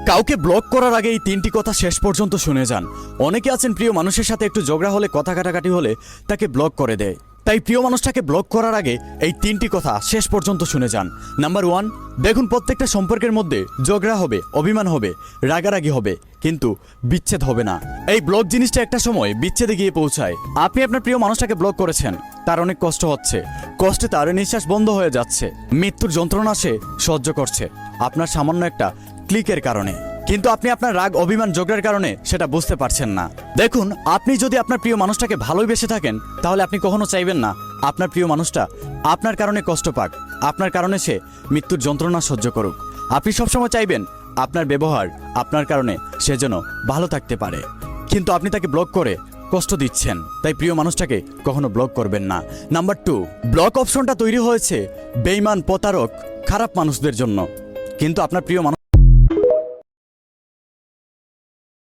কাউকে ব্লক করার আগে এই 3টি কথা শেষ পর্যন্ত শুনে যান। অনেকে আছেন প্রিয় মানুষের সাথে একটু ঝগড়া হলে, কথা কাটাকাটি হলে তাকে ব্লক করে দেয়। তাই প্রিয় মানুষটাকে ব্লক করার আগে এই 3টি কথা শেষ পর্যন্ত শুনে যান। নাম্বার 1, দেখুন প্রত্যেকটা সম্পর্কের মধ্যে ঝগড়া হবে, অভিমান হবে, রাগারাগি হবে, কিন্তু বিচ্ছেদ হবে না। এই ব্লক জিনিসটা একটা সময় বিচ্ছেদে গিয়ে পৌঁছায়। আপনি আপনার প্রিয় মানুষটাকে ব্লক করেছেন, তার অনেক কষ্ট হচ্ছে, কষ্টে তার নিঃশ্বাস বন্ধ হয়ে যাচ্ছে, মৃত্যুর যন্ত্রণা সে সহ্য করছে আপনার সামান্য একটা ক্লিকের কারণে। কিন্তু আপনি আপনার রাগ, অভিমান, ঝগড়ার কারণে সেটা বুঝতে পারছেন না। দেখুন, আপনি যদি আপনার প্রিয় মানুষটাকে ভালোবেসে থাকেন, তাহলে আপনি কখনো চাইবেন না আপনার প্রিয় মানুষটা আপনার কারণে কষ্ট পাক, আপনার কারণে সে মৃত্যুর যন্ত্রণা সহ্য করুক। আপনি সবসময় চাইবেন আপনার ব্যবহার, আপনার কারণে সে যেন ভালো থাকতে পারে। কিন্তু আপনি তাকে ব্লক করে কষ্ট দিচ্ছেন। তাই প্রিয় মানুষটাকে কখনো ব্লক করবেন না। নাম্বার 2, ব্লক অপশনটা তৈরি হয়েছে বেঈমান, প্রতারক, খারাপ মানুষদের জন্য। কিন্তু আপনার প্রিয় মানুষ